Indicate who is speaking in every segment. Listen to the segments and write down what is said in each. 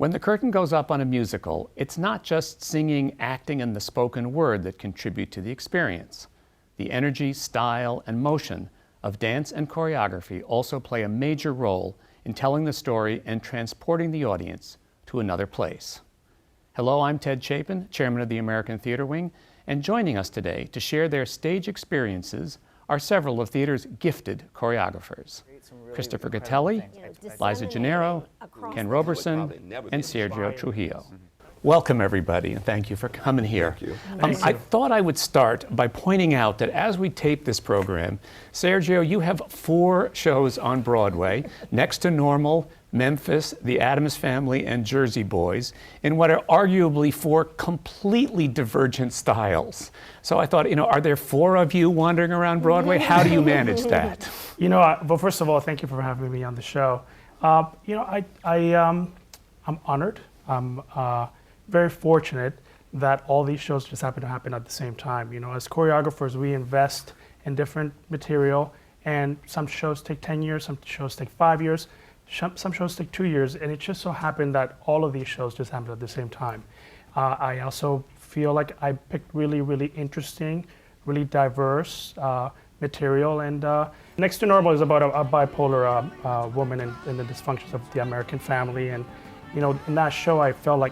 Speaker 1: When the curtain goes up on a musical, it's not just singing, acting, and the spoken word that contribute to the experience. The energy, style, and motion of dance and choreography also play a major role in telling the story and transporting the audience to another place. Hello, I'm Ted Chapin, Chairman of the American Theater Wing, and joining us today to share their stage experiences are several of theater's gifted choreographers. Christopher Gattelli, Liza Gennaro, Ken Roberson, and Sergio Trujillo. Welcome, everybody, and thank you for coming here. I thought I would start by pointing out that as we tape this program, Sergio, you have 4 shows on Broadway, Next to Normal, Memphis, The Addams Family, and Jersey Boys, in what are arguably 4 completely divergent styles. So I thought, are there 4 of you wandering around Broadway? How do you manage that?
Speaker 2: Well, first of all, thank you for having me on the show. I'm honored. I'm very fortunate that all these shows just happen to happen at the same time. As choreographers, we invest in different material, and some shows take 10 years, some shows take 5 years, some shows take 2 years, and it just so happened that all of these shows just happened at the same time. I also feel like I picked really, really interesting, really diverse material, and Next to Normal is about a bipolar woman and the dysfunctions of the American family, and in that show I felt like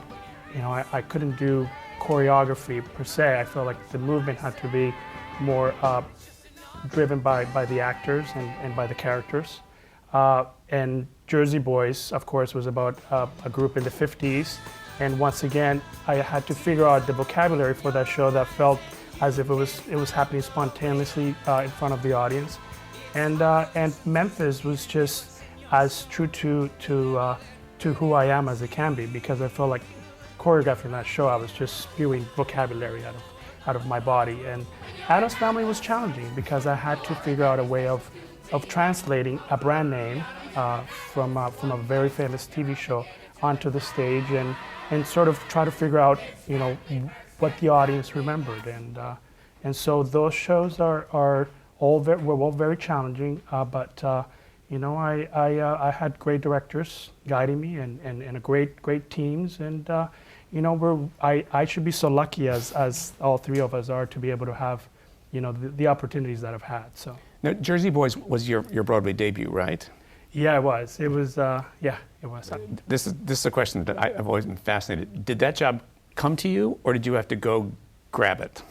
Speaker 2: I couldn't do choreography per se. I felt like the movement had to be more driven by the actors and by the characters. And Jersey Boys, of course, was about a group in the 50s. And once again, I had to figure out the vocabulary for that show that felt as if it was happening spontaneously in front of the audience. And Memphis was just as true to who I am as it can be, because I felt like choreographing that show, I was just spewing vocabulary out of my body. And Addams Family was challenging because I had to figure out a way of translating a brand name from a very famous TV show onto the stage and sort of try to figure out what the audience remembered. And so those shows were all very challenging, but I had great directors guiding me and great teams, and I should be so lucky as all 3 of us are to be able to have the opportunities that I've had. So
Speaker 1: now, Jersey Boys was your Broadway debut, right?
Speaker 2: Yeah, it was. It was. Yeah, it was.
Speaker 1: This is a question that I've always been fascinated. Did that job come to you, or did you have to go grab it?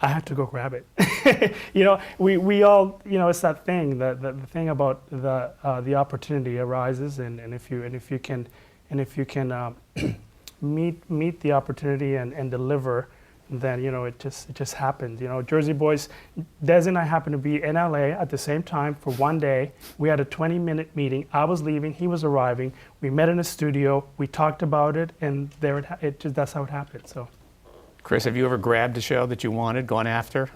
Speaker 2: I had to go grab it. We all, it's that thing, the thing about the opportunity arises, and if you can meet the opportunity and deliver, then it just happens. Jersey Boys, Des and I happened to be in LA at the same time for one day. We had a 20-minute meeting. I was leaving, he was arriving. We met in a studio. We talked about it, and that's how it happened. So.
Speaker 1: Chris, have you ever grabbed a show that you wanted, gone after?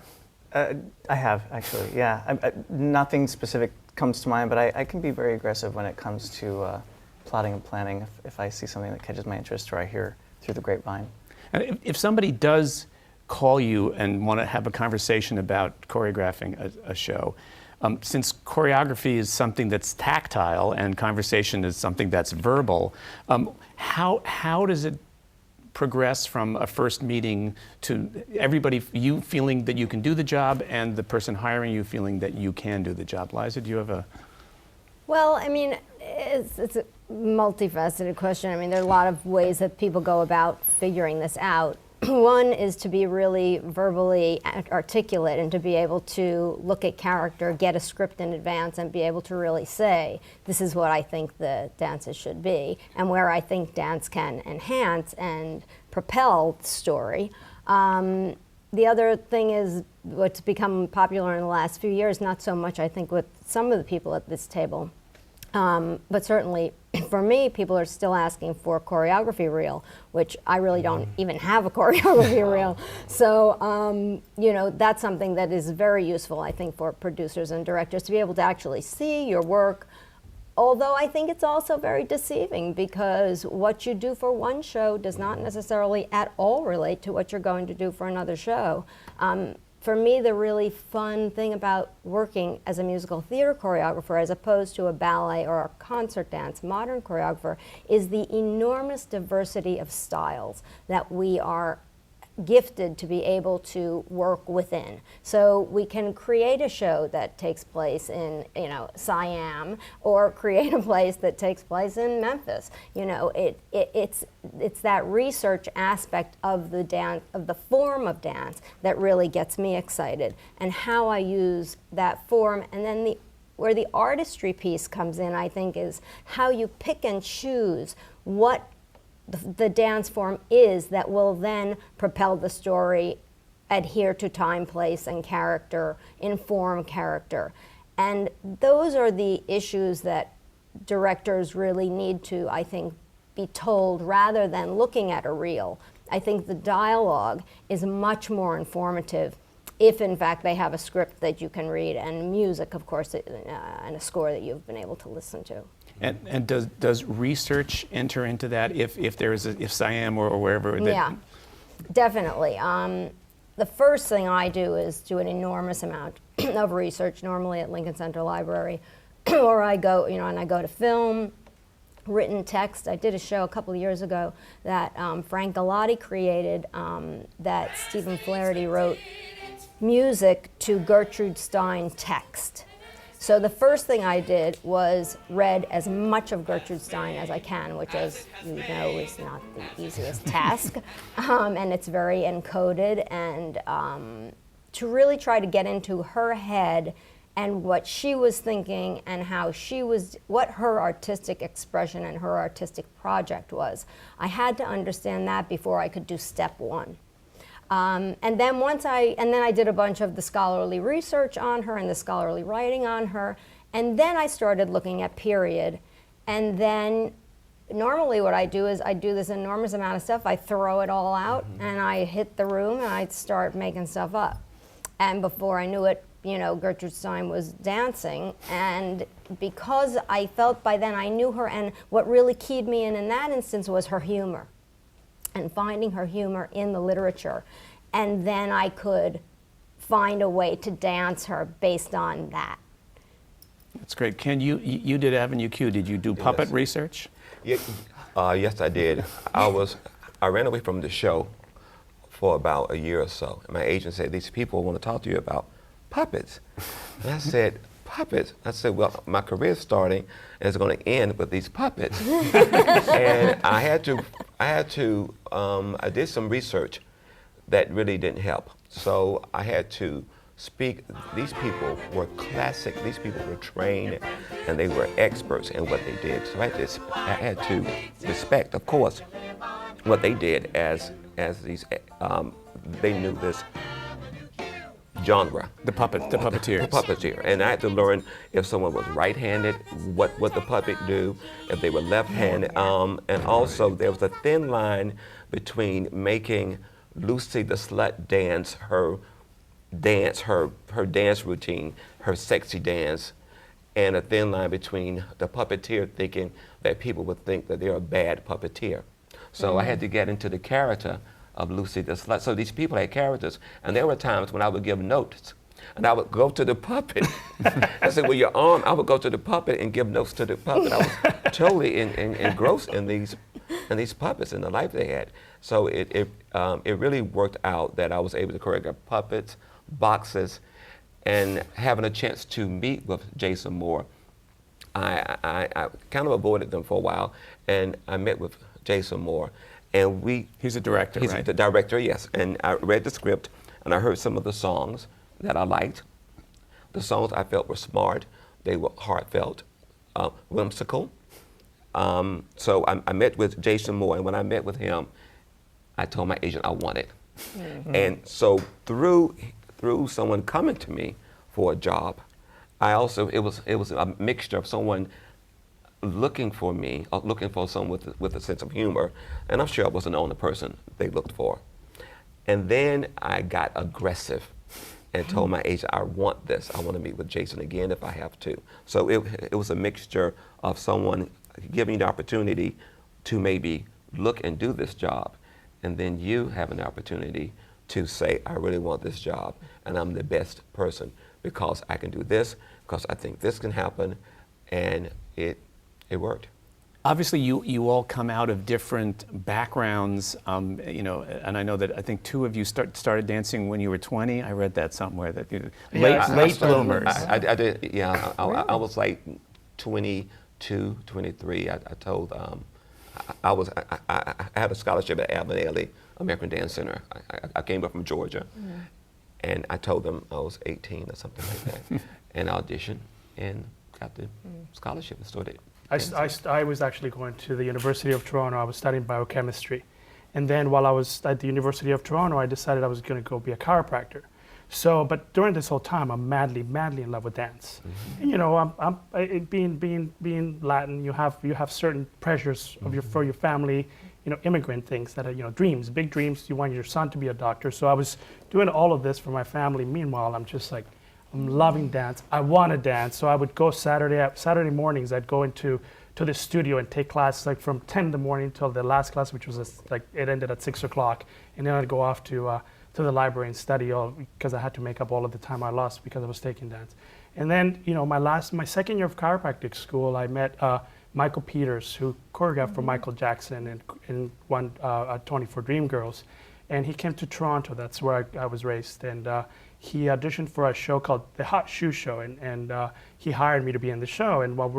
Speaker 3: I have, actually, yeah. Nothing specific comes to mind, but I can be very aggressive when it comes to plotting and planning if I see something that catches my interest or I hear through the grapevine.
Speaker 1: And if somebody does call you and want to have a conversation about choreographing a show, since choreography is something that's tactile and conversation is something that's verbal, how does it progress from a first meeting to everybody, you feeling that you can do the job and the person hiring you feeling that you can do the job? Liza, do you have a...
Speaker 4: Well, I mean, it's a multifaceted question. I mean, there are a lot of ways that people go about figuring this out. One is to be really verbally articulate and to be able to look at character, get a script in advance, and be able to really say, this is what I think the dances should be, and where I think dance can enhance and propel the story. The other thing is what's become popular in the last few years, not so much I think with some of the people at this table, but certainly for me, people are still asking for choreography reel, which I really don't even have a choreography reel. So, that's something that is very useful, I think, for producers and directors to be able to actually see your work. Although I think it's also very deceiving because what you do for one show does not necessarily at all relate to what you're going to do for another show. for me, the really fun thing about working as a musical theater choreographer, as opposed to a ballet or a concert dance modern choreographer, is the enormous diversity of styles that we are gifted to be able to work within. So we can create a show that takes place in, Siam, or create a place that takes place in Memphis. It's that research aspect of the dance, of the form of dance, that really gets me excited, and how I use that form. And then where the artistry piece comes in, I think, is how you pick and choose what the dance form is that will then propel the story, adhere to time, place, and character, inform character. And those are the issues that directors really need to, I think, be told, rather than looking at a reel. I think the dialogue is much more informative if, in fact, they have a script that you can read, and music, of course, and a score that you've been able to listen to.
Speaker 1: And does research enter into that if Siam or wherever?
Speaker 4: Yeah, definitely. The first thing I do is do an enormous amount of research, normally at Lincoln Center Library, or I go, and I go to film, written text. I did a show a couple of years ago that Frank Galati created, that Stephen Flaherty wrote music to Gertrude Stein text. So the first thing I did was read as much of Gertrude Stein as I can, which, as you know, is not the easiest task. And it's very encoded, and to really try to get into her head and what she was thinking, and what her artistic expression and her artistic project was. I had to understand that before I could do step one. And then I did a bunch of the scholarly research on her and the scholarly writing on her, and then I started looking at period. And then normally what I do is I do this enormous amount of stuff, I throw it all out, and I hit the room and I start making stuff up. And before I knew it, Gertrude Stein was dancing, and because I felt by then I knew her, and what really keyed me in that instance was her humor, and finding her humor in the literature. And then I could find a way to dance her based on that.
Speaker 1: That's great. Ken, you did Avenue Q. Did you do puppet research?
Speaker 5: Yeah, yes, I did. I ran away from the show for about a year or so. And my agent said, these people want to talk to you about puppets. And I said, puppets? I said, well, my career's starting and it's going to end with these puppets. And I did some research that really didn't help. So I had to speak. These people were classic. These people were trained and they were experts in what they did. So I had to respect, of course, what they did as these, they knew this genre.
Speaker 1: The puppeteers.
Speaker 5: The puppeteer. And I had to learn if someone was right-handed, what the puppet do, if they were left-handed. And also there was a thin line between making Lucy the Slut dance her dance routine, her sexy dance, and a thin line between the puppeteer thinking that people would think that they're a bad puppeteer. So I had to get into the character of Lucy the Slut. So these people had characters, and there were times when I would give notes, and I would go to the puppet. I said, well, your arm, I would go to the puppet and give notes to the puppet. I was totally engrossed in these puppets and the life they had. So it really worked out that I was able to choreograph puppets, boxes, and having a chance to meet with Jason Moore. I kind of avoided them for a while, and I met with Jason Moore, and
Speaker 1: He's a director, right?
Speaker 5: He's the director, yes. And I read the script, and I heard some of the songs that I liked. The songs I felt were smart, they were heartfelt, whimsical. So I met with Jason Moore, and when I met with him, I told my agent I want it. Mm-hmm. And so through someone coming to me for a job, it was a mixture of someone looking for me, looking for someone with a sense of humor, and I'm sure I wasn't the only person they looked for. And then I got aggressive and told my agent, I want this. I want to meet with Jason again if I have to. So it was a mixture of someone giving you the opportunity to maybe look and do this job, and then you having the opportunity to say, I really want this job, and I'm the best person because I can do this, because I think this can happen, and it worked.
Speaker 1: Obviously, you all come out of different backgrounds, you know, and I know that I think two of you started dancing when you were 20. I read that somewhere that late bloomers.
Speaker 5: I did, yeah. I was like 22, 23. I told I had a scholarship at Gattelli, American Dance Center. I came up from Georgia, and I told them I was 18 or something like that, and auditioned and got the scholarship and started.
Speaker 2: I was actually going to the University of Toronto. I was studying biochemistry. And then while I was at the University of Toronto, I decided I was going to go be a chiropractor. So, but during this whole time, I'm madly in love with dance. And, you know, being Latin, you have certain pressures of for your family, you know, immigrant things that are, you know, dreams, big dreams. You want your son to be a doctor. So I was doing all of this for my family. Meanwhile, I'm just like, I'm loving dance. I want to dance. So I would go Saturday mornings. I'd go to the studio and take classes like from 10 in the morning till the last class, which was like it ended at 6 o'clock, and then I'd go off to the library and study because I had to make up all of the time I lost because I was taking dance. And then, you know, my second year of chiropractic school, I met Michael Peters, who choreographed for Michael Jackson and won a Tony for Dreamgirls. And he came to Toronto. That's where I was raised. And he auditioned for a show called The Hot Shoe Show, and he hired me to be in the show. And while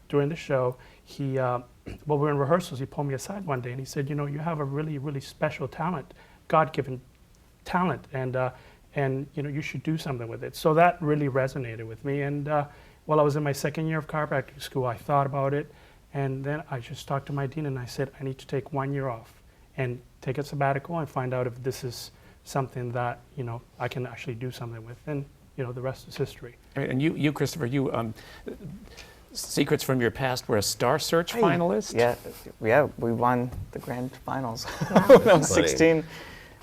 Speaker 2: during the show, while we were in rehearsals, he pulled me aside one day and he said, you know, you have a really, really special talent, God-given talent, and you know, you should do something with it. So that really resonated with me. And while I was in my second year of chiropractic school, I thought about it, and then I just talked to my dean and I said, I need to take 1 year off and take a sabbatical and find out if this is something that, you know, I can actually do something with. And, you know, the rest is history.
Speaker 1: And you Christopher, Secrets from Your Past were a Star Search finalist?
Speaker 3: Yeah, we won the grand finals when I was 16.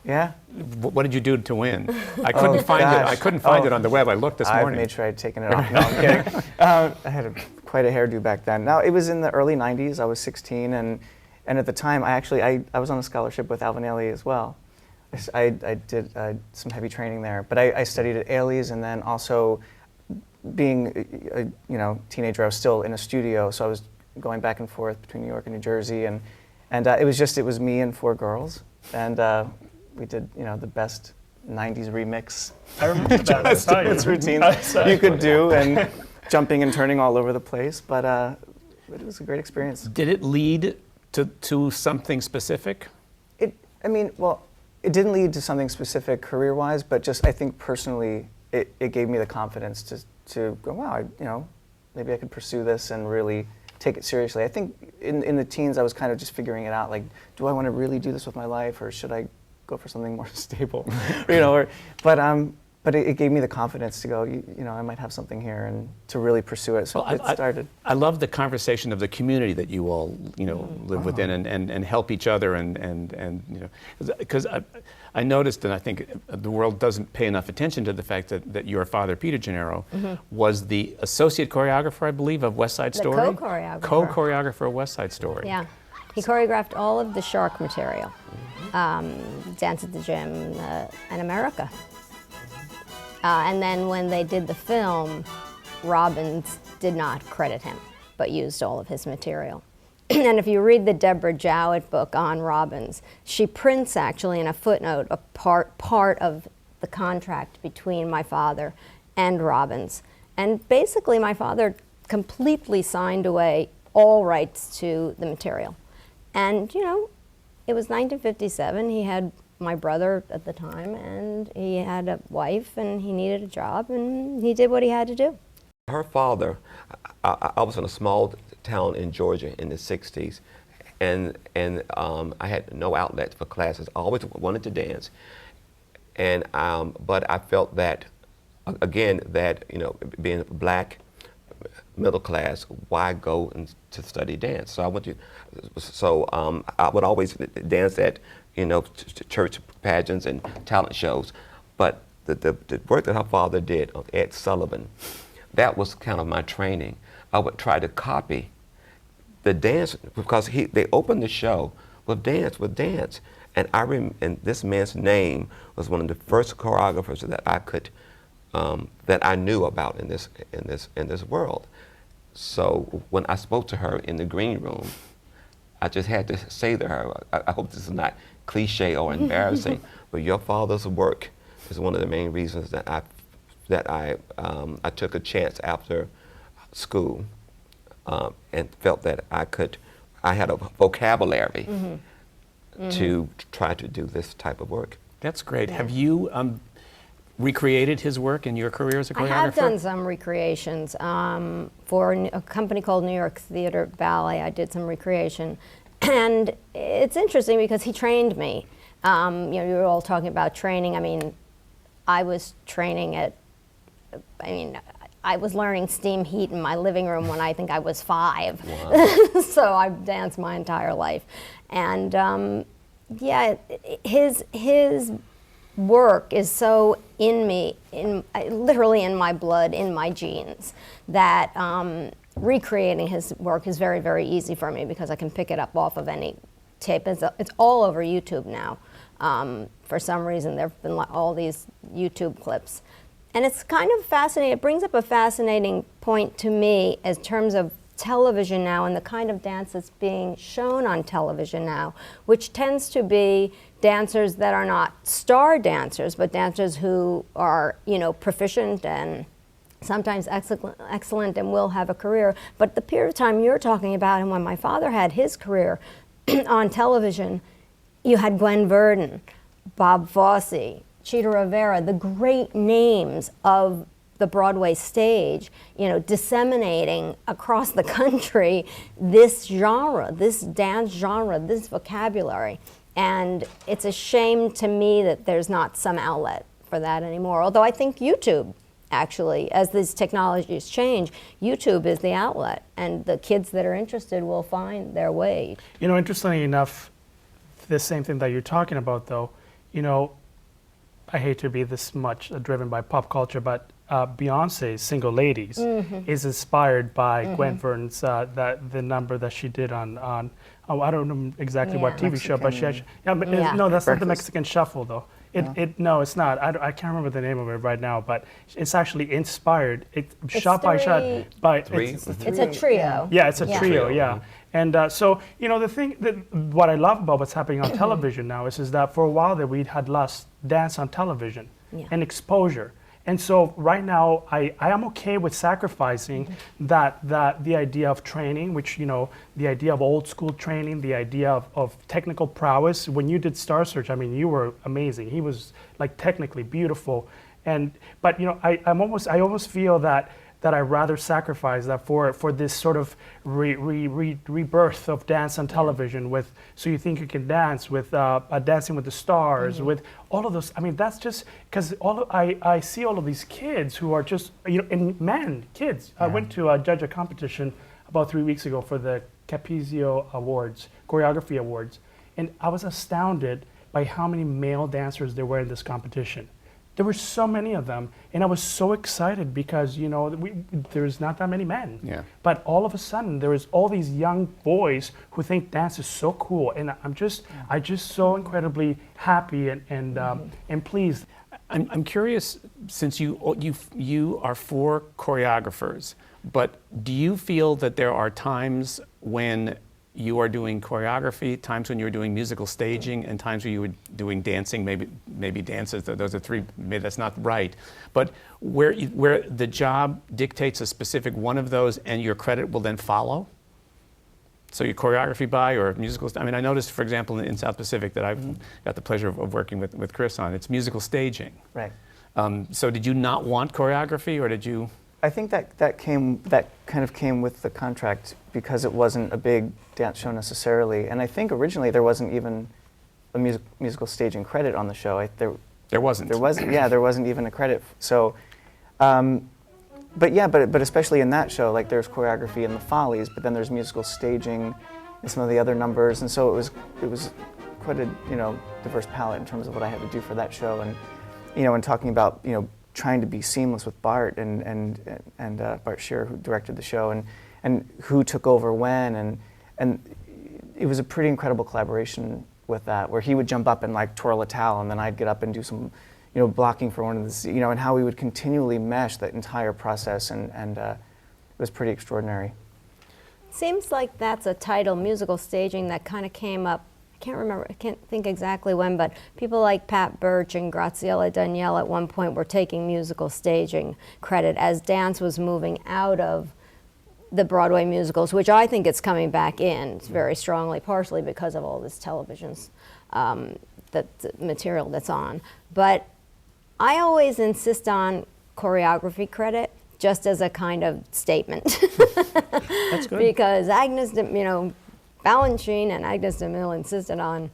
Speaker 3: Yeah.
Speaker 1: What did you do to win? I couldn't find it. I couldn't find it on the web. I looked this morning.
Speaker 3: I made sure I'd taken it off. No, I'm kidding. I had quite a hairdo back then. No, it was in the early 90s. I was 16, and at the time, I was on a scholarship with Alvin Ailey as well. I did some heavy training there, but I studied at Ailey's, and then also being a teenager, I was still in a studio, so I was going back and forth between New York and New Jersey, and it was me and 4 girls, and we did the best 90s remix.
Speaker 2: I remember that.
Speaker 3: It's routines you could do, and jumping and turning all over the place, but it was a great experience.
Speaker 1: Did it lead to something specific?
Speaker 3: It didn't lead to something specific career-wise, but just I think personally, it gave me the confidence to go, wow, maybe I could pursue this and really take it seriously. I think in the teens, I was kind of just figuring it out, like, do I want to really do this with my life, or should I go for something more stable, But it gave me the confidence to go, I might have something here, and to really pursue it. So it started.
Speaker 1: I love the conversation of the community that you all, live within and help each other, and because I noticed, and I think the world doesn't pay enough attention to the fact that your father, Peter Gennaro, was the associate choreographer, I believe, of West Side Story.
Speaker 4: Co-choreographer.
Speaker 1: Co-choreographer of West Side Story.
Speaker 4: Yeah. He choreographed all of the Shark material, Dance at the Gym, and America. And then when they did the film, Robbins did not credit him, but used all of his material. And if you read the Deborah Jowett book on Robbins, she prints actually in a footnote a part of the contract between my father and Robbins. And basically my father completely signed away all rights to the material. And it was 1957, he had my brother at the time, and he had a wife, and he needed a job, and he did what he had to do.
Speaker 5: Her father, I was in a small town in Georgia in the 60s, and I had no outlet for classes. I always wanted to dance, and but I felt that, again, that being black, middle class, why go to study dance? So I went to, I would always dance at church pageants and talent shows, but the work that her father did on Ed Sullivan, that was kind of my training. I would try to copy the dance, because they opened the show with dance, And and this man's name was one of the first choreographers that I could, that I knew about in this world. So when I spoke to her in the green room, I just had to say to her, I hope this is not cliche or embarrassing, but your father's work is one of the main reasons that I took a chance after school and felt that I had a vocabulary to try to do this type of work.
Speaker 1: That's great. Have you recreated his work in your career as a choreographer?
Speaker 4: I have done some recreations for a company called New York Theater Ballet. I did some recreation, and it's interesting because he trained me. You know, you were all talking about training. I mean, I was training at. I mean, I was learning steam heat in my living room when I think I was 5. Wow. So I've danced my entire life, and yeah, his work is so in me, literally in my blood, in my genes, that recreating his work is very, very easy for me because I can pick it up off of any tape. It's all over YouTube now. For some reason, there have been all these YouTube clips. And it's kind of fascinating. It brings up a fascinating point to me in terms of television now and the kind of dance that's being shown on television now, which tends to be dancers that are not star dancers, but dancers who are, you know, proficient and sometimes excellent and will have a career. But the period of time you're talking about, and when my father had his career on television, you had Gwen Verdon, Bob Fosse, Chita Rivera, the great names of the Broadway stage, you know, disseminating across the country this genre, this dance genre, this vocabulary. And it's a shame to me that there's not some outlet for that anymore. Although I think YouTube, actually, as these technologies change, YouTube is the outlet, and the kids that are interested will find their way.
Speaker 2: You know, interestingly enough, the same thing that you're talking about, though, you know, I hate to be this much driven by pop culture, but Beyonce's Single Ladies is inspired by Gwen Verdon's, the number that she did on I don't know exactly what TV show, but she actually, no, that's not the Mexican Shuffle, though. No, it's not. I can't remember the name of it right now, but it's actually inspired. It's shot by shot by.
Speaker 4: It's a trio.
Speaker 2: Yeah, it's a trio. Yeah, and so you know the thing that what I love about what's happening on television now is that for a while that we had lost dance on television and exposure. And so right now, I am okay with sacrificing that the idea of training, which, you know, the idea of old school training, the idea of technical prowess. When you did Star Search, I mean, you were amazing. He was like technically beautiful. But you know, I almost feel that I'd rather sacrifice that for this sort of rebirth of dance on television with So You Think You Can Dance, with Dancing with the Stars, with all of those. I mean, that's just because I see all of these kids who are just, you know, and kids. I went to judge a competition about 3 weeks ago for the Capizio Awards, Choreography Awards, and I was astounded by how many male dancers there were in this competition. There were so many of them, and I was so excited because, you know, there's not that many men. Yeah. But all of a sudden, there is all these young boys who think dance is so cool, and I'm just so incredibly happy and pleased.
Speaker 1: I'm curious, since you are 4 choreographers, but do you feel that there are times when you are doing choreography, times when you're doing musical staging, and times when you were doing dancing, maybe dances, those are 3, maybe that's not right, but where the job dictates a specific one of those and your credit will then follow? So your choreography by or musical, I mean, I noticed, for example, in South Pacific that I've got the pleasure of working with Chris on, it's musical staging.
Speaker 3: Right.
Speaker 1: So did you not want choreography, or did you?
Speaker 3: I think that kind of came with the contract because it wasn't a big dance show necessarily, and I think originally there wasn't even a musical staging credit on the show.
Speaker 1: There wasn't.
Speaker 3: There wasn't. Yeah, there wasn't even a credit. So, but especially in that show, like there's choreography in the Follies, but then there's musical staging and some of the other numbers, and so it was quite a, you know, diverse palette in terms of what I had to do for that show, and you know, and talking about, you know, trying to be seamless with Bart and Bart Shearer, who directed the show, and who took over when, and it was a pretty incredible collaboration with that, where he would jump up and like twirl a towel, and then I'd get up and do some, blocking for one of the, and how we would continually mesh that entire process, and it was pretty extraordinary.
Speaker 4: Seems like that's a title, musical staging, that kind of came up. I can't think exactly when, but people like Pat Birch and Graziella Danielle at one point were taking musical staging credit as dance was moving out of the Broadway musicals, which I think it's coming back in very strongly, partially because of all this television's the material that's on. But I always insist on choreography credit just as a kind of statement.
Speaker 1: That's good.
Speaker 4: Because Agnes, Balanchine and Agnes DeMille insisted on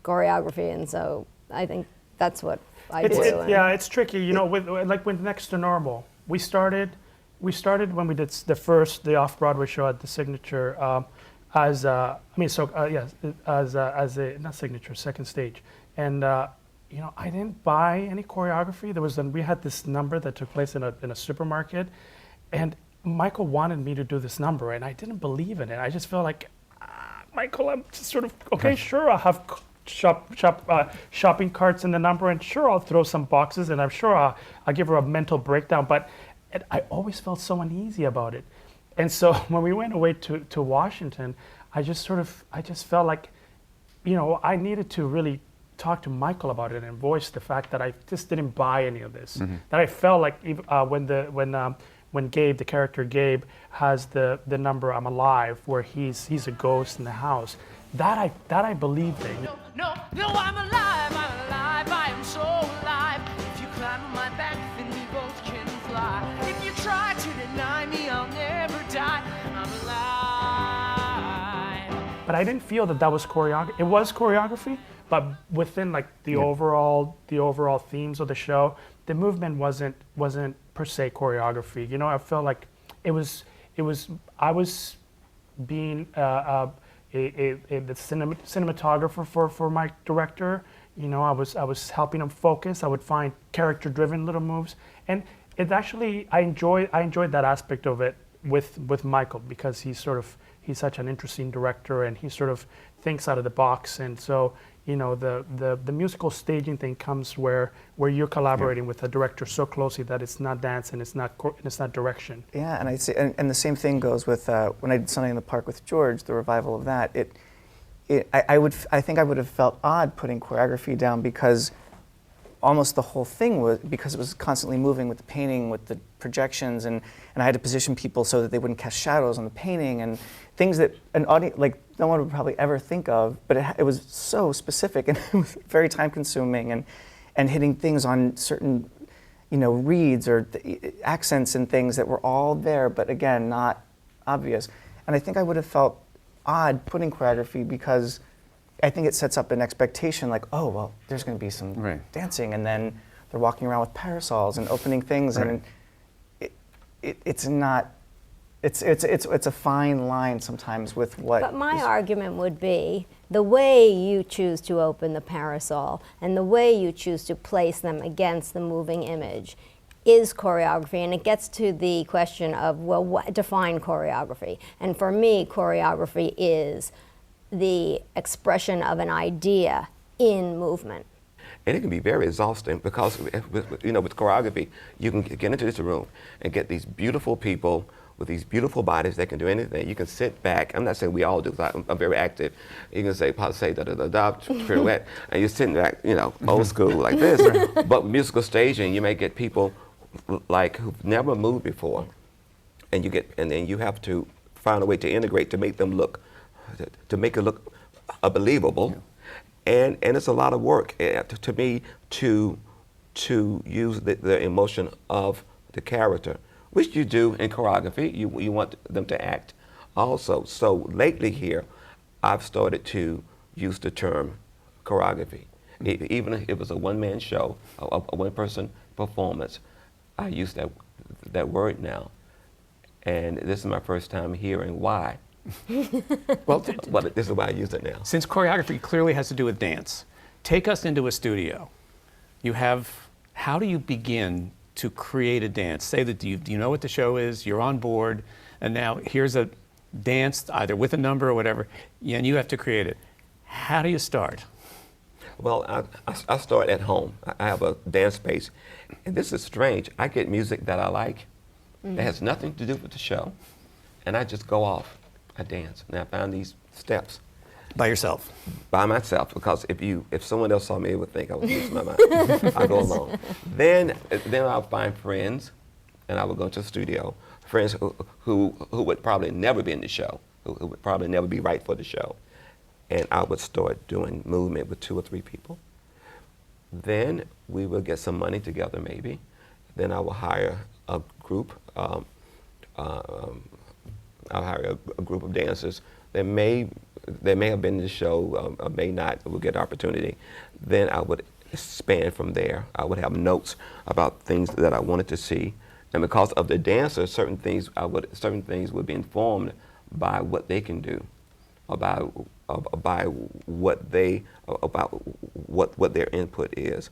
Speaker 4: choreography, and so I think that's what I do.
Speaker 2: It's tricky. With Next to Normal, we started when we did the off-Broadway show at the Signature as a not Signature, Second Stage, and I didn't buy any choreography. We had this number that took place in a supermarket, and Michael wanted me to do this number, and I didn't believe in it. I just felt like, Michael, I'm just sort of, okay, sure, I'll have shopping carts in the number, and sure, I'll throw some boxes, and I'm sure I'll give her a mental breakdown, but I always felt so uneasy about it. And so when we went away to Washington, I just felt like, I needed to really talk to Michael about it and voice the fact that I just didn't buy any of this. Mm-hmm. That I felt like when Gabe, the character Gabe, has the number "I'm Alive," where he's a ghost in the house, that I believed in.
Speaker 6: No, I'm alive, I am so alive. If you climb on my back, then we both can fly. If you try to deny me, I'll never die. I'm alive.
Speaker 2: But I didn't feel that was choreography. It was choreography, but within like the overall themes of the show, the movement wasn't per se choreography. I felt like I was being the cinematographer for my director. I was helping him focus. I would find character-driven little moves, and it actually I enjoyed that aspect of it with Michael, because he's such an interesting director, and he sort of thinks out of the box, and so. The musical staging thing comes where you're collaborating with a director so closely that it's not dance and it's not direction.
Speaker 3: Yeah, and I say, and the same thing goes with when I did Sunday in the Park with George, the revival of that. I think I would have felt odd putting choreography down, because almost the whole thing was, because it was constantly moving with the painting, with the projections, and I had to position people so that they wouldn't cast shadows on the painting, and things that an audience, like, no one would probably ever think of, but it was so specific, and it was very time consuming, and hitting things on certain, reads or accents and things that were all there, but again, not obvious. And I think I would have felt odd putting choreography, because I think it sets up an expectation like, oh, well, there's going to be some dancing, and then they're walking around with parasols and opening things, and it's not. It's a fine line sometimes with what.
Speaker 4: But my argument would be the way you choose to open the parasol and the way you choose to place them against the moving image is choreography, and it gets to the question of, define choreography. And for me, choreography is the expression of an idea in movement.
Speaker 5: And it can be very exhausting, because with choreography, you can get into this room and get these beautiful people with these beautiful bodies that can do anything. You can sit back. I'm not saying we all do, because I'm very active. You can say da-da-da-da, pirouette, and you're sitting back, old school like this. But with musical staging, you may get people like who've never moved before, and then you have to find a way to integrate to make them look, to make it look believable. Yeah. And it's a lot of work to me to use the emotion of the character, which you do in choreography. You want them to act also. So lately here, I've started to use the term choreography. Even if it was a one-man show, a one-person performance, I use that word now. And this is my first time hearing why. Well, this is why I use it now.
Speaker 1: Since choreography clearly has to do with dance, take us into a studio. How do you begin to create a dance? Say that do you know what the show is, you're on board, and now here's a dance either with a number or whatever, and you have to create it. How do you start?
Speaker 5: Well, I start at home. I have a dance space, and this is strange. I get music that I like that has nothing to do with the show, and I just go off. I dance, and I find these steps
Speaker 1: By yourself.
Speaker 5: by myself, because if someone else saw me, they would think I was losing my mind. I go alone. Then I'll find friends, and I would go to the studio. Friends who would probably never be in the show, who would probably never be right for the show, and I would start doing movement with 2 or 3 people. Then we will get some money together, maybe. Then I will hire a group. I'll hire a group of dancers. They may have been in the show, or may not. Will get opportunity. Then I would expand from there. I would have notes about things that I wanted to see, and because of the dancers, certain things would be informed by what they can do, about what their input is.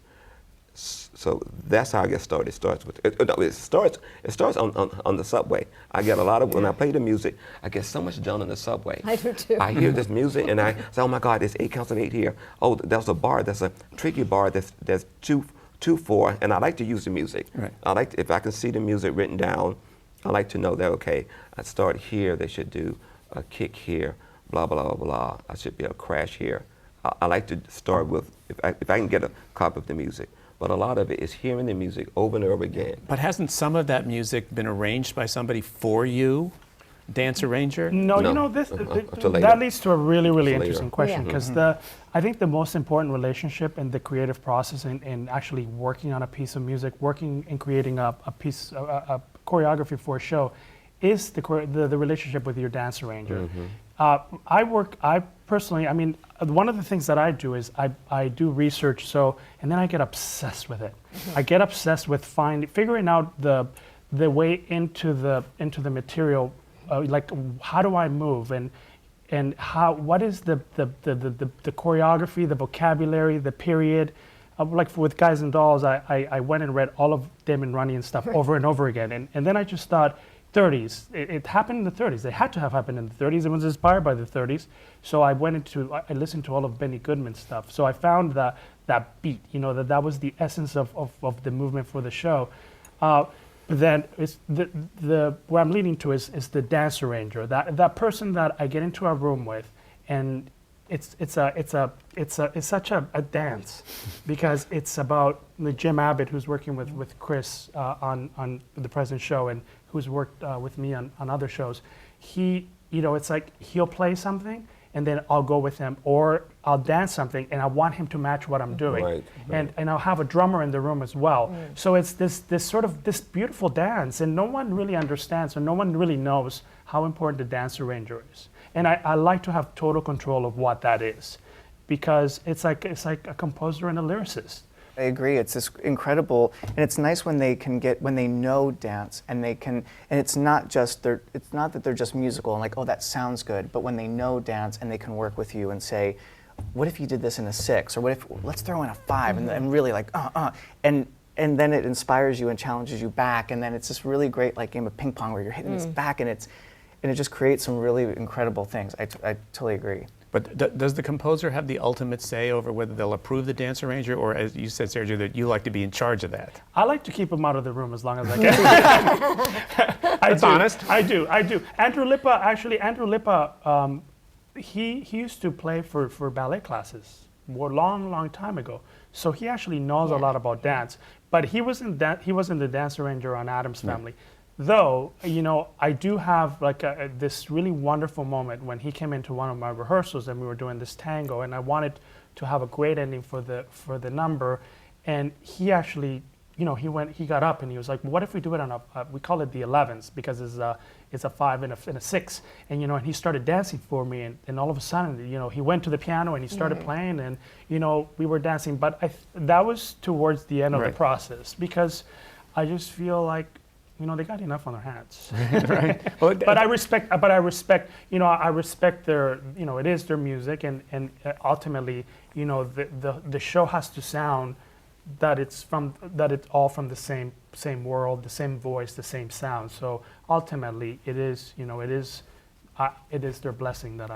Speaker 5: So that's how I get started. It starts on the subway. I get a lot of, when I play the music, I get so much done on the subway.
Speaker 4: I do too.
Speaker 5: I hear this music and I say, oh my God, there's 8 counts of 8 here. Oh, there's a bar, that's a tricky bar, there's 2/4, and I like to use the music.
Speaker 1: Right.
Speaker 5: If I can see the music written down, I like to know that, okay, I start here, they should do a kick here, blah, blah, blah, blah. I should be a crash here. I like to start with, if I can get a copy of the music. But a lot of it is hearing the music over and over again.
Speaker 1: But hasn't some of that music been arranged by somebody for you, dance arranger?
Speaker 2: No,
Speaker 5: No.
Speaker 2: you know,
Speaker 5: Till later.
Speaker 2: that leads to a really, really
Speaker 5: Till later.
Speaker 2: interesting question,
Speaker 4: Yeah.
Speaker 2: because I think the most important relationship in the creative process in actually working on a piece of music, working and creating a choreography for a show, is the relationship with your dance arranger. I personally, I mean, one of the things that I do is I do research, and then I get obsessed with it. I get obsessed with figuring out the way into the material, like how do I move, and what is the choreography, the vocabulary, the period. Like with Guys and Dolls, I went and read all of Damon Runyon stuff over and over again, and then I just thought, 30s. It happened in the 30s. It had to have happened in the 30s. It was inspired by the 30s. So I listened to all of Benny Goodman's stuff. So I found that beat, that was the essence of the movement for the show. But then it's where I'm leading to is the dance arranger, that person that I get into a room with, and it's such a dance, because it's about the Jim Abbott, who's working with Chris on the present show, and who's worked with me on other shows. It's like he'll play something, and then I'll go with him, or I'll dance something, and I want him to match what I'm doing.
Speaker 5: Right.
Speaker 2: And I'll have a drummer in the room as well. So it's this sort of this beautiful dance, and no one really understands, or no one really knows how important the dance arranger is. And I like to have total control of what that is, because it's like a composer and a lyricist.
Speaker 3: I agree. It's this incredible, and it's nice when they know dance, and it's not that they're just musical and like, oh, that sounds good, but when they know dance and they can work with you and say, what if you did this in a 6, or let's throw in a 5, and really like and then it inspires you and challenges you back, and then it's this really great like game of ping pong where you're hitting this back, and it just creates some really incredible things. I totally agree.
Speaker 1: But does the composer have the ultimate say over whether they'll approve the dance arranger, or, as you said, Sergio, that you like to be in charge of that?
Speaker 2: I like to keep them out of the room as long as I can.
Speaker 1: That's honest.
Speaker 2: I do. Andrew Lippa, he used to play for ballet classes a long time ago. So he actually knows a lot about dance. But he wasn't the dance arranger on Addams Family. Though, I do have like this really wonderful moment when he came into one of my rehearsals and we were doing this tango, and I wanted to have a great ending for the number, and he actually, he got up and he was like, what if we do it on we call it the 11s, because it's a 5 and a 6, and and he started dancing for me, and all of a sudden, he went to the piano and he started playing, and we were dancing, but that was towards the end of the process, because I just feel like, they got enough on their hands.
Speaker 1: Right. Well,
Speaker 2: But I respect their, it is their music, and ultimately, the show has to sound that it's all from the same world, the same voice, the same sound. So ultimately, it is their blessing that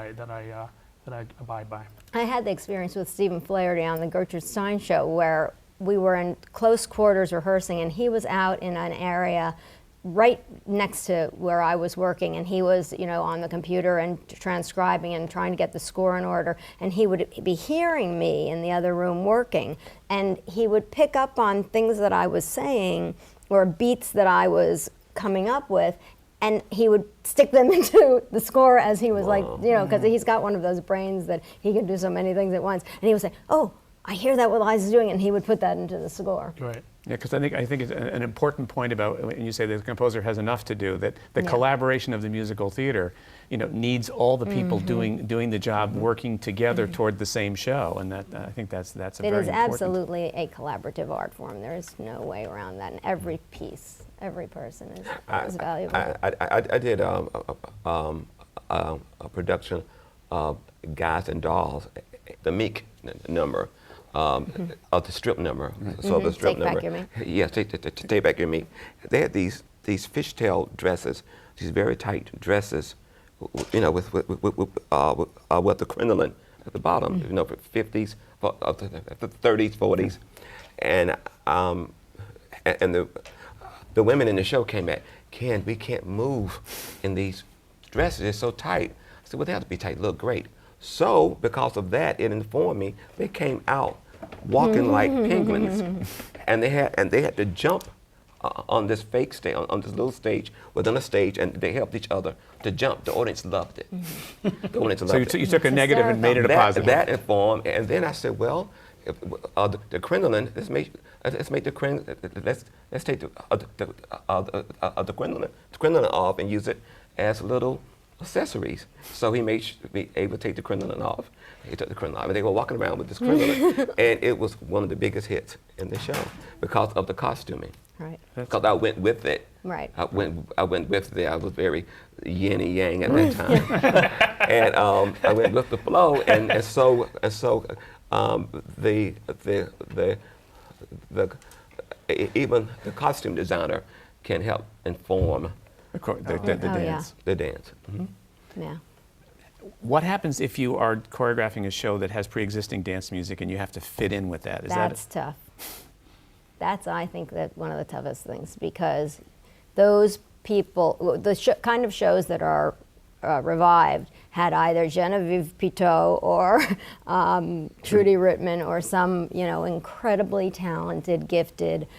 Speaker 2: that I abide by.
Speaker 4: I had the experience with Stephen Flaherty on the Gertrude Stein show where we were in close quarters rehearsing, and he was out in an area right next to where I was working, and he was, on the computer and transcribing and trying to get the score in order, and he would be hearing me in the other room working, and he would pick up on things that I was saying or beats that I was coming up with, and he would stick them into the score as he was because he's got one of those brains that he can do so many things at once. And he would say, "Oh, I hear that what Liza's doing," and he would put that into the score.
Speaker 2: Right.
Speaker 1: Yeah, because I think it's an important point about when you say the composer has enough to do, that the collaboration of the musical theater, needs all the people doing the job, working together toward the same show, and that I think that's a very important.
Speaker 4: It is absolutely a collaborative art form. There is no way around that. And every piece, every person is valuable.
Speaker 5: I did a production of Guys and Dolls, the Meek number. Of the strip number, so the strip
Speaker 4: Take
Speaker 5: number.
Speaker 4: Back Your Meek.
Speaker 5: Yeah, take back your meat. They had these fishtail dresses, these very tight dresses, with the crinoline at the bottom, for 50s, 30s, 40s, and the women in the show came at, "Ken, we can't move in these dresses. They're so tight." I said, "Well, they have to be tight. Look great." So, because of that, it informed me. They came out walking like penguins, and they had to jump on this fake stage, on this little stage within a stage, and they helped each other to jump. The audience loved it. The audience loved it.
Speaker 1: So you took a negative and made it a positive.
Speaker 5: That informed, and then I said, well, the crinoline. Let's take the crinoline off and use it as little accessories. So he made me able to take the crinoline off. He took the crinoline off, and they were walking around with this crinoline, and it was one of the biggest hits in the show because of the costuming.
Speaker 4: Right.
Speaker 5: Because I went with it.
Speaker 4: Right.
Speaker 5: I went with it. I was very yin and yang at that time, and I went with the flow, and so even the costume designer can help inform the dance. The dance. Mm-hmm.
Speaker 4: Yeah.
Speaker 1: What happens if you are choreographing a show that has pre-existing dance music and you have to fit in with that?
Speaker 4: That's tough. That's, I think, that one of the toughest things, because those people, the kind of shows that are revived had either Genevieve Pitot or Trudy Rittman or some, incredibly talented, gifted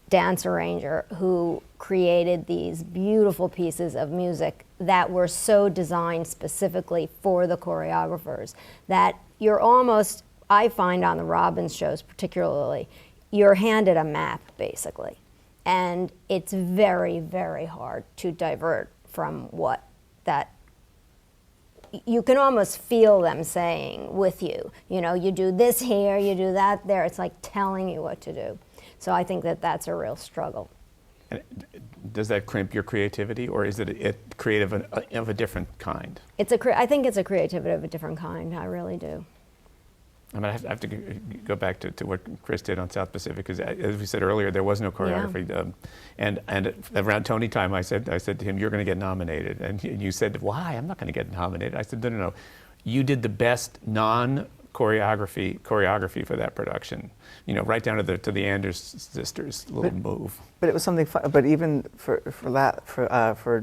Speaker 4: dance arranger who created these beautiful pieces of music that were so designed specifically for the choreographers that you're almost, I find on the Robbins shows particularly, you're handed a map basically. And it's very, very hard to divert from what that, you can almost feel them saying with you. You do this here, you do that there. It's like telling you what to do. So I think that that's a real struggle.
Speaker 1: And does that crimp your creativity, or is it creative of a different kind?
Speaker 4: I think it's a creativity of a different kind. I really do.
Speaker 1: I mean, I have to go back to what Chris did on South Pacific, because as we said earlier, there was no choreography. Yeah. And around Tony time, I said to him, "You're going to get nominated." And you said, "Why? I'm not going to get nominated." I said, "No. You did the best choreography for that production. Right down to the Anders sisters' little move."
Speaker 3: But it was something fun. But even for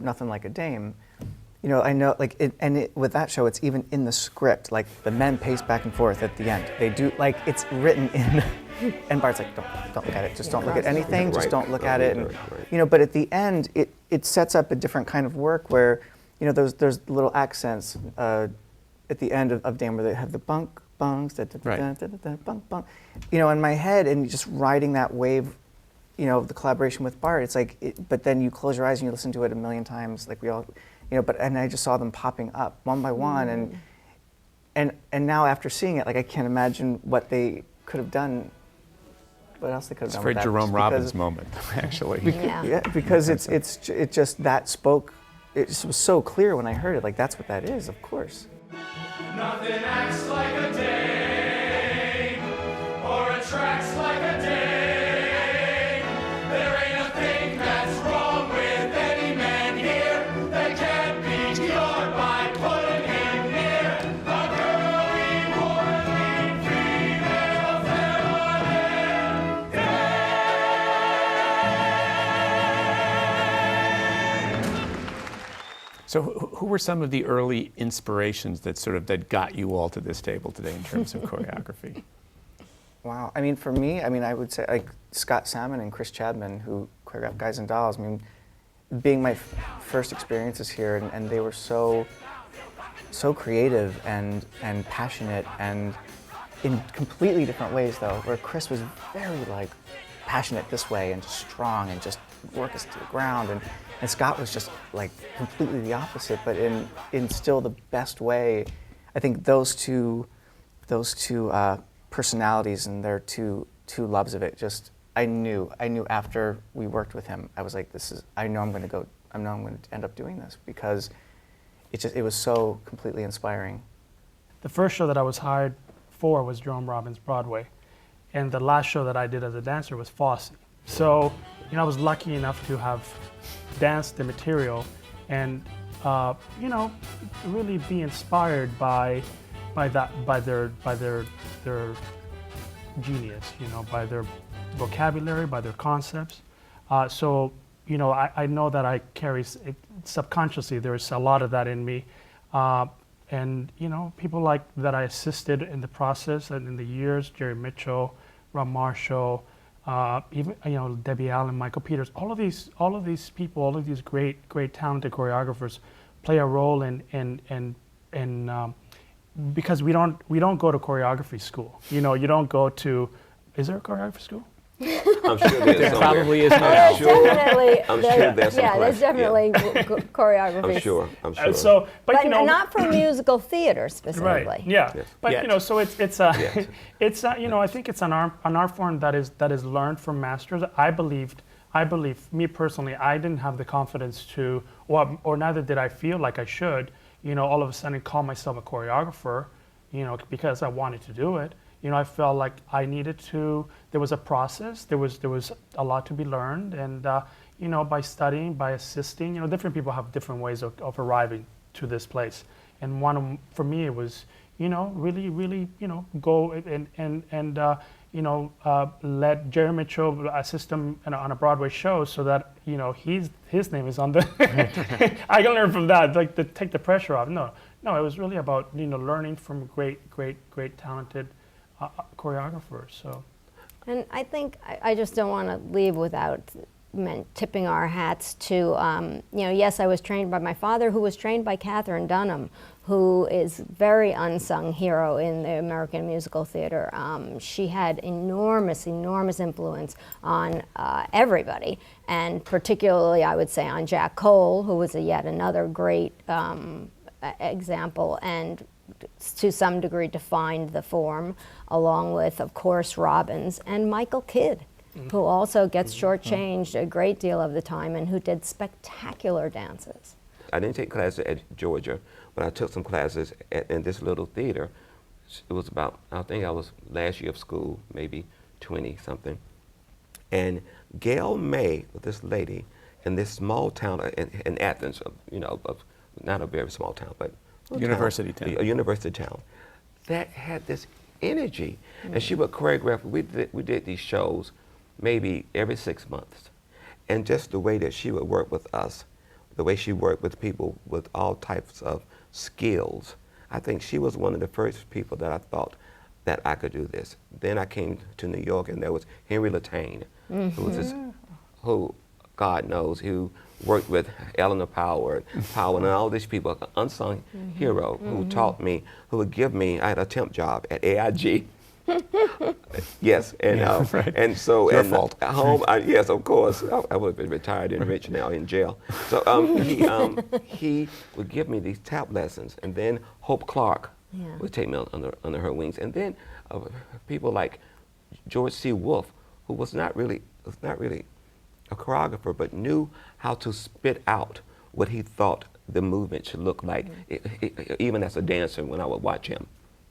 Speaker 3: Nothing Like a Dame, I know, with that show, it's even in the script. Like, the men pace back and forth at the end. They do, it's written in. And Bart's like, don't look at it. Just don't look at anything. Just don't look at it. And, but at the end, it sets up a different kind of work where, there's little accents at the end of Dame where they have the bunk, bunks, bunk, bunk. In my head, and just riding that wave, the collaboration with Bart. It's like, but then you close your eyes and you listen to it a million times, like we all. And I just saw them popping up one by one, and now after seeing it, I can't imagine what they could have done. What else they could have done?
Speaker 1: It's a very Jerome Robbins moment, actually.
Speaker 3: Because it just that spoke. It just was so clear when I heard it. That's what that is, of course.
Speaker 6: Nothing acts like a dame, or attracts like a dame. There ain't a thing that's wrong with any man here that can't be cured by putting him near a girl
Speaker 1: So who were some of the early inspirations that got you all to this table today in terms of choreography?
Speaker 3: Wow. I mean, for me, I would say like Scott Salmon and Chris Chadman, who choreographed Guys and Dolls. I mean, being my first experiences here, and they were so creative and passionate, and in completely different ways though. Where Chris was very like passionate this way and just strong and just work us to the ground, and Scott was just like completely the opposite, but in still the best way. I think those two personalities and their two loves of it, just I knew after we worked with him, I was like, I know I'm going to end up doing this, because it was so completely inspiring.
Speaker 2: The first show that I was hired for was Jerome Robbins' Broadway, and the last show that I did as a dancer was Fosse. So, I was lucky enough to have danced the material and, really be inspired by their genius, by their vocabulary, by their concepts. So, I know that I carry subconsciously. There's a lot of that in me, and people like that I assisted in the process and in the years: Jerry Mitchell, Rob Marshall, even Debbie Allen, Michael Peters. All of these people, all of these great talented choreographers, play a role in because we don't go to choreography school. You don't go to. Is there a choreography school?
Speaker 5: I'm sure there's
Speaker 1: There probably is now.
Speaker 5: I'm sure,
Speaker 4: Definitely.
Speaker 5: I'm sure there's some
Speaker 4: Yeah, there's
Speaker 5: class-
Speaker 4: definitely choreography.
Speaker 5: I'm sure.
Speaker 2: So,
Speaker 4: But not for musical theater specifically.
Speaker 2: right? Yeah,
Speaker 5: Yes.
Speaker 2: but
Speaker 1: Yet.
Speaker 2: so it's
Speaker 5: Yes.
Speaker 2: it's I think it's an art form that is learned from masters. I believe, me personally, I didn't have the confidence to, or neither did I feel like I should, all of a sudden call myself a choreographer, because I wanted to do it. I felt like I needed to. There was a process. There was a lot to be learned, and by studying, by assisting, different people have different ways of arriving to this place. And for me, it was, really, go and let Jerry Mitchell assist him on a Broadway show, so that his name is on the. I can learn from that, like to take the pressure off. No, it was really about learning from great talented choreographers. So,
Speaker 4: And I think I just don't want to leave without tipping our hats to, yes, I was trained by my father, who was trained by Katherine Dunham, who is very unsung hero in the American musical theater. She had enormous influence on everybody, and particularly, I would say, on Jack Cole, who was yet another great example, and to some degree defined the form, along with, of course, Robbins and Michael Kidd, who also gets shortchanged a great deal of the time and who did spectacular dances.
Speaker 5: I didn't take classes at Georgia, but I took some classes in this little theater. It was about, I think I was last year of school, maybe 20 something. And Gail May, this lady, in this small town in Athens, not a very small town, but
Speaker 1: University town.
Speaker 5: A university town, that had this energy. And she would choreograph. We did these shows maybe every 6 months. And just the way that she would work with us, the way she worked with people with all types of skills, I think she was one of the first people that I thought that I could do this. Then I came to New York, and there was Henry Latane, who was this, who God knows, who worked with Eleanor Powell and all these people, unsung hero, who taught me, who would give me, I had a temp job at AIG. Yes, and
Speaker 1: right.
Speaker 5: and so
Speaker 1: Your
Speaker 5: and
Speaker 1: fault.
Speaker 5: at home, yes, of course, I would have been retired and rich now in jail. So he would give me these tap lessons, and then Hope Clark would take me under her wings, and then people like George C. Wolfe, who was not really a choreographer, but knew how to spit out what he thought the movement should look like, even as a dancer. When I would watch him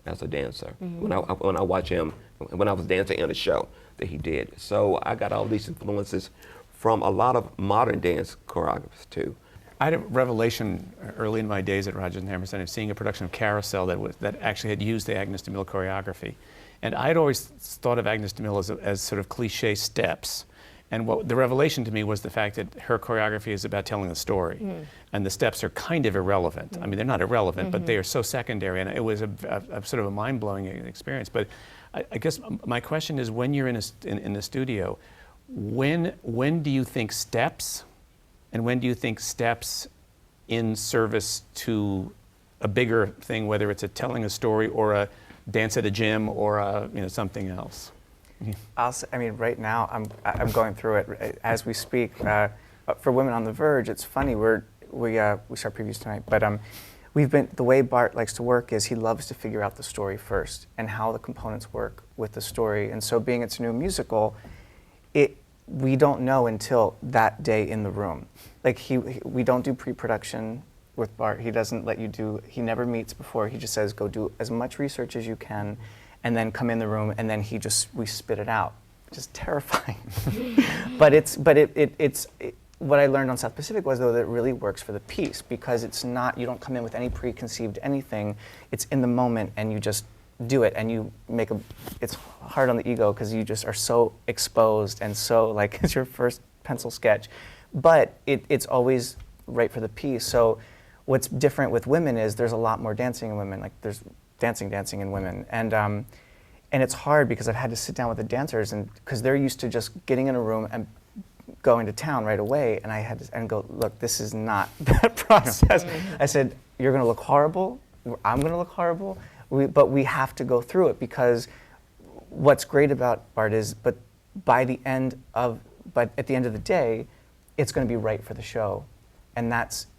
Speaker 5: as a dancer, when I watch him, when I was dancing in a show that he did. So I got all these influences from a lot of modern dance choreographers too.
Speaker 1: I had a revelation early in my days at Rodgers and Hammerstein of seeing a production of Carousel that actually had used the Agnes de Mille choreography. And I'd always thought of Agnes de Mille as sort of cliche steps. And what the revelation to me was the fact that her choreography is about telling the story, and the steps are kind of irrelevant. I mean, they're not irrelevant, but they are so secondary, and it was a sort of a mind-blowing experience. But I guess my question is, when you're in the studio, when do you think steps, and when do you think steps in service to a bigger thing, whether it's telling a story or a dance at a gym or something else?
Speaker 3: I mean, right now I'm going through it as we speak. For Women on the Verge, it's funny. We start previews tonight, but the way Bart likes to work is he loves to figure out the story first and how the components work with the story. And so, being it's a new musical, we don't know until that day in the room. Like we don't do pre-production with Bart. He doesn't let you do. He never meets before. He just says, go do as much research as you can, and then come in the room, and then we spit it out. Just terrifying. but what I learned on South Pacific was, though, that it really works for the piece, because it's not, you don't come in with any preconceived anything. It's in the moment, and you just do it, and you make it's hard on the ego because you just are so exposed, and so like it's your first pencil sketch. But it's always right for the piece. So what's different with women is there's a lot more dancing in women. Like there's dancing in women, and it's hard because I've had to sit down with the dancers, and because they're used to just getting in a room and going to town right away, and I had to go, look, this is not that process. I said, you're going to look horrible, I'm going to look horrible, but we have to go through it, because what's great about Bart is, but at the end of the day, it's going to be right for the show, and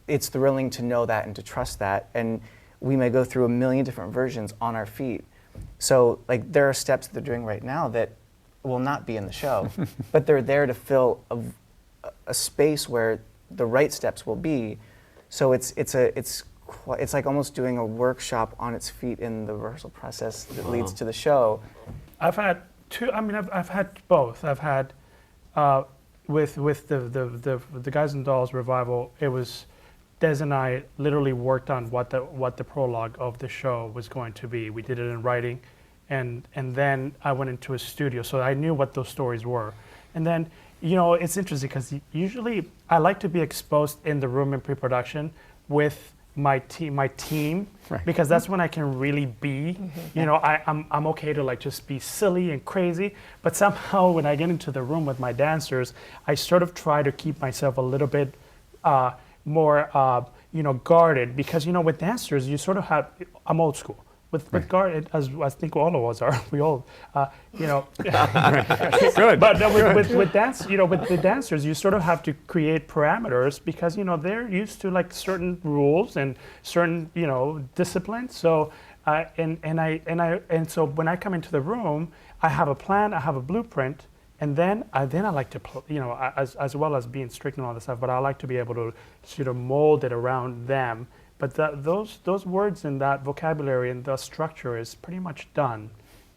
Speaker 3: it's thrilling to know that and to trust that. And we may go through a million different versions on our feet. So like there are steps that they're doing right now that will not be in the show, but they're there to fill a space where the right steps will be. So it's like almost doing a workshop on its feet in the rehearsal process that leads to the show.
Speaker 2: I've had two. I mean, I've had both. I've had with the Guys and Dolls revival. It was Des and I literally worked on what the prologue of the show was going to be. We did it in writing, and then I went into a studio, so I knew what those stories were. And then, it's interesting because usually I like to be exposed in the room in pre-production with my team,
Speaker 1: right,
Speaker 2: because that's when I can really be. I'm okay to like just be silly and crazy, but somehow when I get into the room with my dancers, I sort of try to keep myself a little bit more guarded, because with dancers you sort of have, I'm old school with guarded, as I think all of us are, we all
Speaker 1: Good.
Speaker 2: but with dance, with the dancers you sort of have to create parameters, because they're used to like certain rules and certain disciplines. So and so when I come into the room, I have a plan, I have a blueprint. And then I like to, as well as being strict and all this stuff, but I like to be able to sort of mold it around them. But those words and that vocabulary and the structure is pretty much done.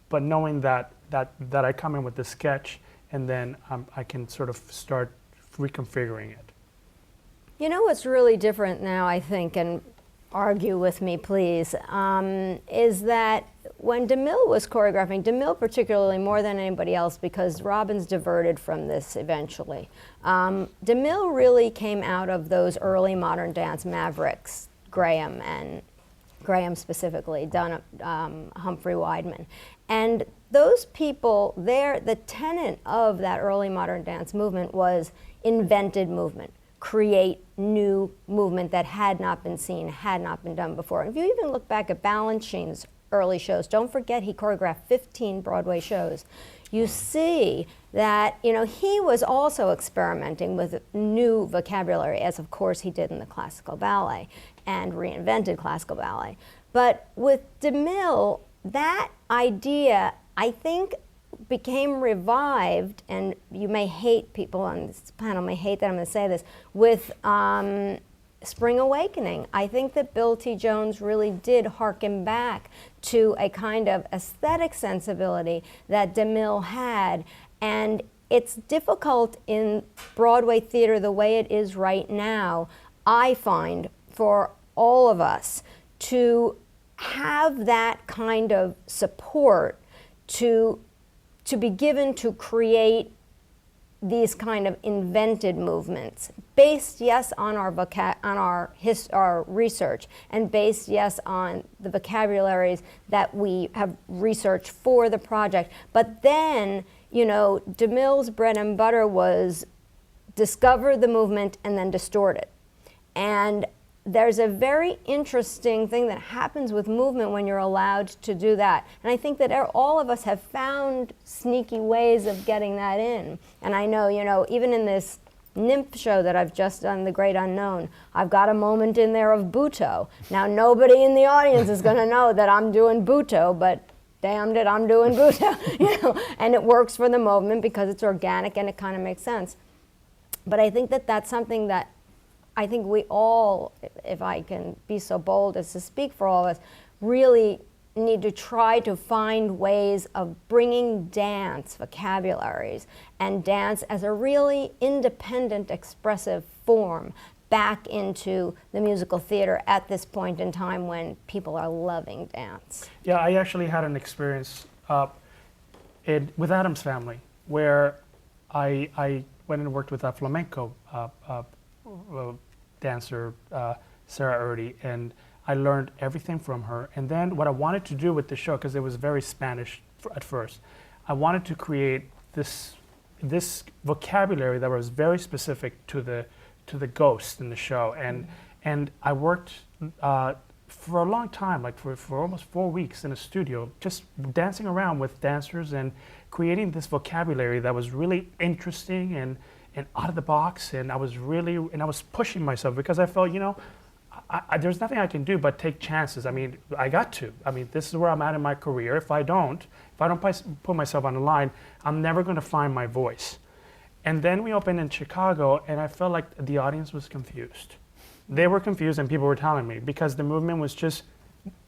Speaker 2: But knowing that I come in with the sketch, and then I can sort of start reconfiguring it.
Speaker 4: What's really different now, I think, and argue with me, please, is that when DeMille was choreographing, DeMille particularly more than anybody else, because Robbins diverted from this eventually. DeMille really came out of those early modern dance mavericks, Graham specifically, Humphrey Weidman. And those people, the tenet of that early modern dance movement was invented movement. Create new movement that had not been seen, had not been done before. If you even look back at Balanchine's early shows, don't forget he choreographed 15 Broadway shows. You see that he was also experimenting with new vocabulary, as of course he did in the classical ballet, and reinvented classical ballet. But with DeMille, that idea, I think, became revived, and you may hate, people on this panel may hate that I'm going to say this, with Spring Awakening. I think that Bill T. Jones really did harken back to a kind of aesthetic sensibility that DeMille had, and it's difficult in Broadway theater the way it is right now, I find, for all of us to have that kind of support to be given to create these kind of invented movements, based, yes, on our research, and based, yes, on the vocabularies that we have researched for the project. But then, you know, DeMille's bread and butter was discover the movement and then distort it. And there's a very interesting thing that happens with movement when you're allowed to do that. And I think that all of us have found sneaky ways of getting that in. And I know, you know, even in this nymph show that I've just done, The Great Unknown, I've got a moment in there of Butoh. Now, nobody in the audience is going to know that I'm doing Butoh, but damned it, I'm doing Butoh, you know. And it works for the moment because it's organic and it kind of makes sense. But I think that that's something that I think we all, if I can be so bold as to speak for all of us, really need to try to find ways of bringing dance vocabularies and dance as a really independent, expressive form back into the musical theater at this point in time when people are loving dance.
Speaker 2: Yeah, I actually had an experience with Adam's Family where I went and worked with a flamenco dancer, Sarah Erdy, and I learned everything from her. And then what I wanted to do with the show, because it was very Spanish at first, I wanted to create this vocabulary that was very specific to the ghost in the show. And I worked for a long time, like for almost 4 weeks in a studio, just dancing around with dancers and creating this vocabulary that was really interesting and out of the box. And I was pushing myself because I felt, you know, there's nothing I can do but take chances. I mean, I got to. I mean, this is where I'm at in my career. If I don't put myself on the line, I'm never going to find my voice. And then we opened in Chicago, and I felt like the audience was confused. They were confused, and people were telling me, because the movement was just,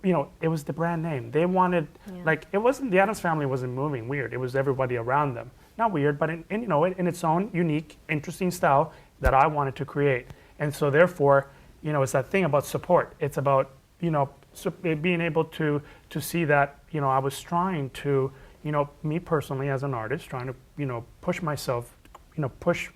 Speaker 2: you know, it was the brand name. They wanted, like, it wasn't, the Addams Family wasn't moving weird. It was everybody around them. Not weird, but in you know, in its own unique, interesting style that I wanted to create. And so therefore, you know, it's that thing about support. It's about, you know, being able to see that, you know, I was trying to, you know, me personally as an artist, trying to, you know, push myself, you know, push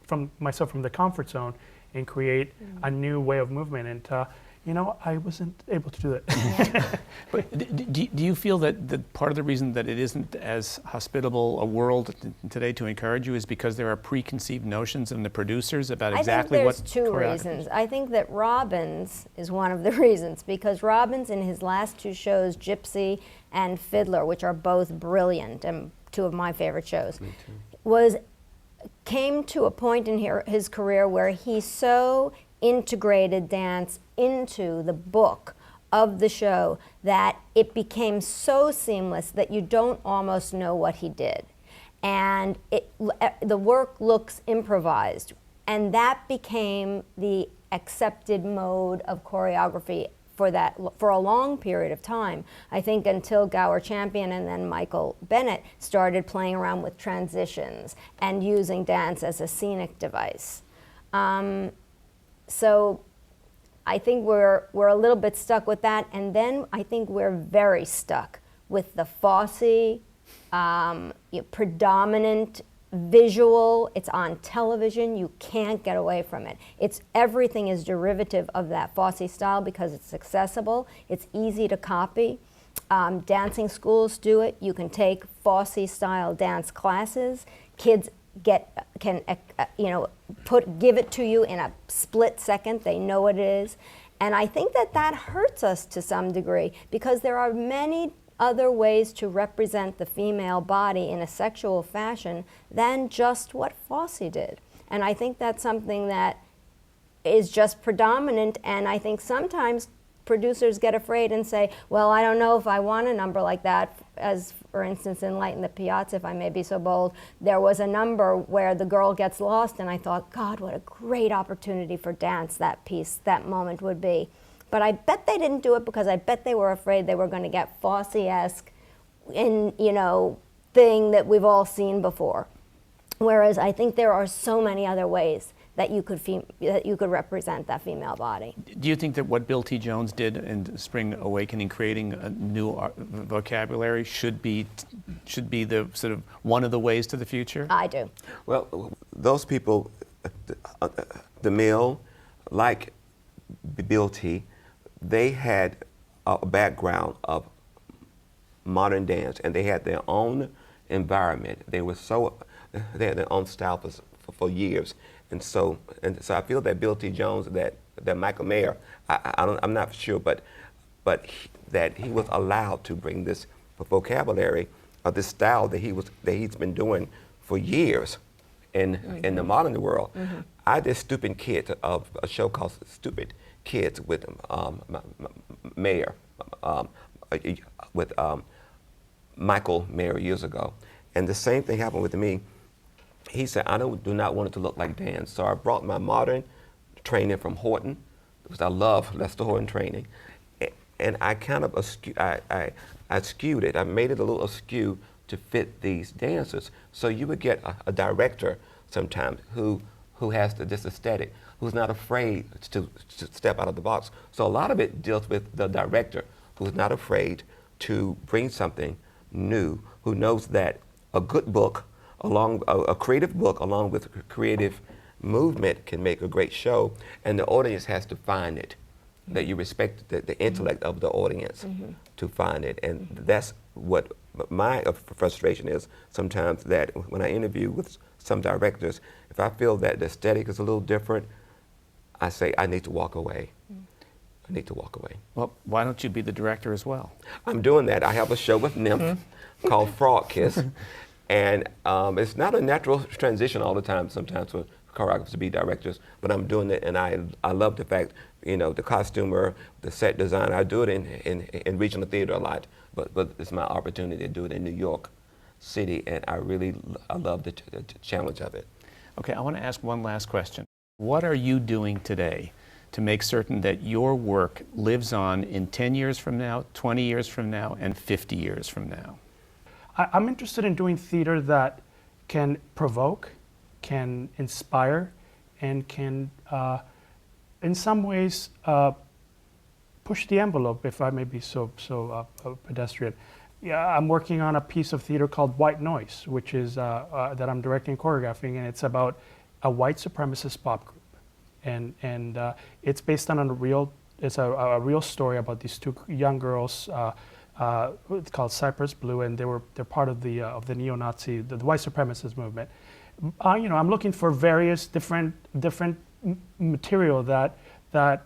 Speaker 2: from myself from the comfort zone and create a new way of movement. And, you know, I wasn't able to do that.
Speaker 1: But do you feel that part of the reason that it isn't as hospitable a world today to encourage you is because there are preconceived notions in the producers about exactly what
Speaker 4: I think there's two reasons. I think that Robbins is one of the reasons, because Robbins in his last two shows, Gypsy and Fiddler, which are both brilliant and two of my favorite shows, came to a point in his career where he so integrated dance into the book of the show that it became so seamless that you don't almost know what he did. And the work looks improvised. And that became the accepted mode of choreography for a long period of time. I think until Gower Champion and then Michael Bennett started playing around with transitions and using dance as a scenic device. So I think we're a little bit stuck with that, and then I think we're very stuck with the Fosse predominant visual. It's on television. You can't get away from it. Everything is derivative of that Fosse style because it's accessible. It's easy to copy. Dancing schools do it. You can take Fosse style dance classes. Kids can give it to you in a split second. They know what it is. And I think that hurts us to some degree because there are many other ways to represent the female body in a sexual fashion than just what Fosse did. And I think that's something that is just predominant, and I think sometimes producers get afraid and say, well, I don't know if I want a number like that. As for instance, in Light in the Piazza, if I may be so bold, there was a number where the girl gets lost, and I thought, God, what a great opportunity for dance that piece, that moment would be. But I bet they didn't do it because I bet they were afraid they were going to get Fosse-esque thing that we've all seen before. Whereas I think there are so many other ways that you could represent that female body.
Speaker 1: Do you think that what Bill T. Jones did in Spring Awakening, creating a new vocabulary, should be the sort of one of the ways to the future?
Speaker 4: I do.
Speaker 5: Well, those people, the mill, like Bill T., they had a background of modern dance, and they had their own environment. They had their own style for years. And so I feel that Bill T. Jones, that Michael Mayer, I'm not sure, but that he was allowed to bring this vocabulary or this style that he's been doing for years in the modern world. I did Stupid Kids, of a show called Stupid Kids with Mayer, with Michael Mayer years ago, and the same thing happened with me. He said, I do not want it to look like dance. So I brought my modern training from Horton, because I love Lester Horton training. And I kind of I skewed it. I made it a little askew to fit these dancers. So you would get a director sometimes who has this aesthetic, who's not afraid to step out of the box. So a lot of it deals with the director, who's not afraid to bring something new, who knows that a good book, a creative book along with creative movement can make a great show, and the audience has to find it. That you respect the intellect of the audience to find it. And that's what my frustration is sometimes, that when I interview with some directors, if I feel that the aesthetic is a little different, I say, I need to walk away. I need to walk away.
Speaker 1: Well, why don't you be the director as well?
Speaker 5: I'm doing that. I have a show with Nymph called Frog Kiss. And it's not a natural transition all the time, sometimes for choreographers to be directors, but I'm doing it, and I love the fact, the costumer, the set design, I do it in regional theater a lot, but it's my opportunity to do it in New York City, and I love the challenge of it.
Speaker 1: Okay, I want to ask one last question. What are you doing today to make certain that your work lives on in 10 years from now, 20 years from now, and 50 years from now?
Speaker 2: I'm interested in doing theater that can provoke, can inspire, and can, in some ways, push the envelope, if I may be so pedestrian. Yeah, I'm working on a piece of theater called White Noise, which is that I'm directing and choreographing, and it's about a white supremacist pop group, and it's based on a real story about these two young girls. It's called Cypress Blue, and they're part of the neo-Nazi, the white supremacist movement. I'm looking for various different material that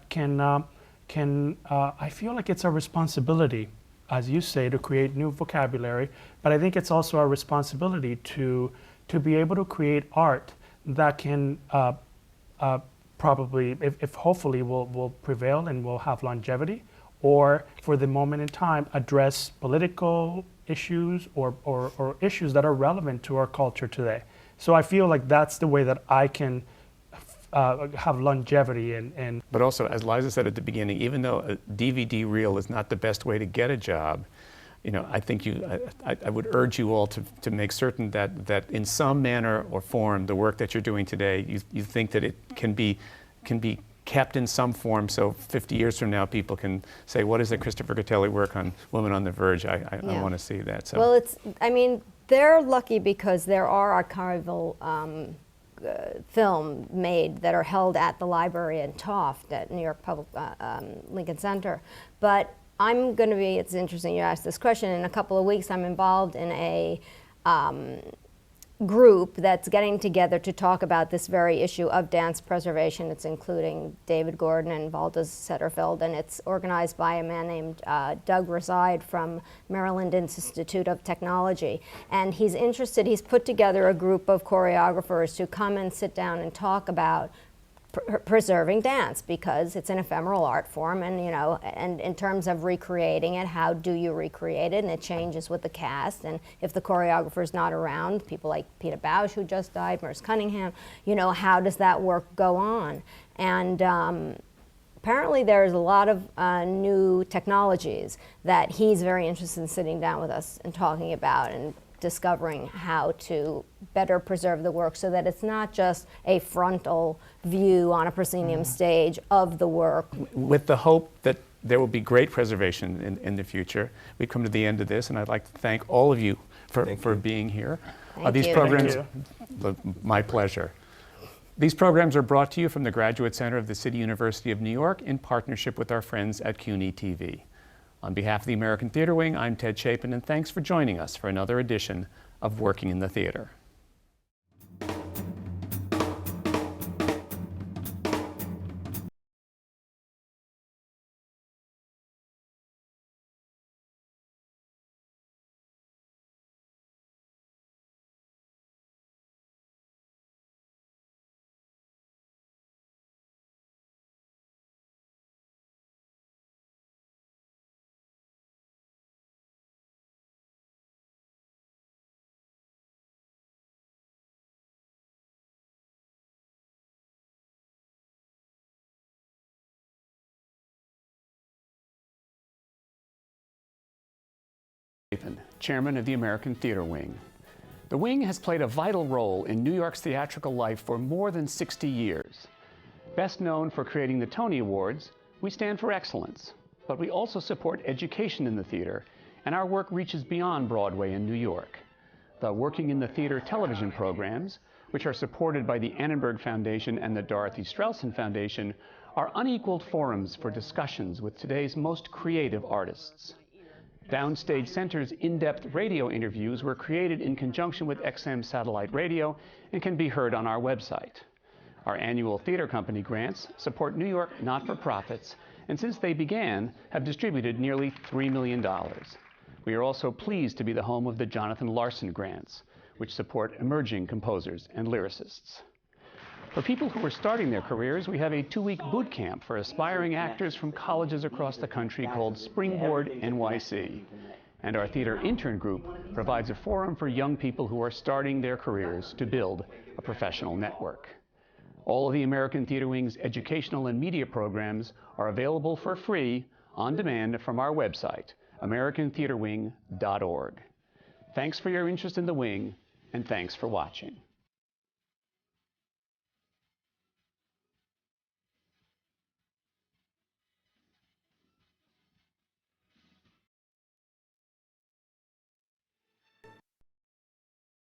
Speaker 2: can I feel like it's our responsibility, as you say, to create new vocabulary. But I think it's also our responsibility to be able to create art that can probably, if hopefully, will prevail and will have longevity, or for the moment in time address political issues or issues that are relevant to our culture today. So I feel like that's the way that I can have longevity and
Speaker 1: But also, as Liza said at the beginning, even though a DVD reel is not the best way to get a job, I think I would urge you all to make certain that in some manner or form, the work that you're doing today, you think that it can be kept in some form, so 50 years from now people can say, what is the Christopher Gattelli work on Woman on the Verge? I want to see that. So.
Speaker 4: Well, they're lucky because there are archival film made that are held at the library in Taft at New York Public Lincoln Center. But it's interesting you asked this question. In a couple of weeks, I'm involved in a group that's getting together to talk about this very issue of dance preservation. It's including David Gordon and Valdez Setterfield, and it's organized by a man named Doug Reside from Maryland Institute of Technology. And he's put together a group of choreographers to come and sit down and talk about preserving dance, because it's an ephemeral art form, and and in terms of recreating it, how do you recreate it? And it changes with the cast, and if the choreographer's not around, people like Peter Bausch, who just died, Merce Cunningham, how does that work go on? And apparently there's a lot of new technologies that he's very interested in sitting down with us and talking about, and discovering how to better preserve the work so that it's not just a frontal view on a proscenium stage of the work.
Speaker 1: With the hope that there will be great preservation in the future, we come to the end of this, and I'd like to thank all of you for being here.
Speaker 4: Thank
Speaker 1: These
Speaker 4: you.
Speaker 1: programs,
Speaker 2: Thank
Speaker 1: my pleasure. These programs are brought to you from the Graduate Center of the City University of New York in partnership with our friends at CUNY TV. On behalf of the American Theater Wing, I'm Ted Chapin, and thanks for joining us for another edition of Working in the Theater. Chairman of the American Theater Wing. The Wing has played a vital role in New York's theatrical life for more than 60 years. Best known for creating the Tony Awards, we stand for excellence, but we also support education in the theater, and our work reaches beyond Broadway and New York. The Working in the Theater television programs, which are supported by the Annenberg Foundation and the Dorothy Strelsin Foundation, are unequaled forums for discussions with today's most creative artists. Downstage Center's in-depth radio interviews were created in conjunction with XM Satellite Radio and can be heard on our website. Our annual theater company grants support New York not-for-profits, and since they began, have distributed nearly $3 million. We are also pleased to be the home of the Jonathan Larson Grants, which support emerging composers and lyricists. For people who are starting their careers, we have a 2-week boot camp for aspiring actors from colleges across the country called Springboard NYC. And our theater intern group provides a forum for young people who are starting their careers to build a professional network. All of the American Theater Wing's educational and media programs are available for free on demand from our website, americantheaterwing.org. Thanks for your interest in the Wing, and thanks for watching.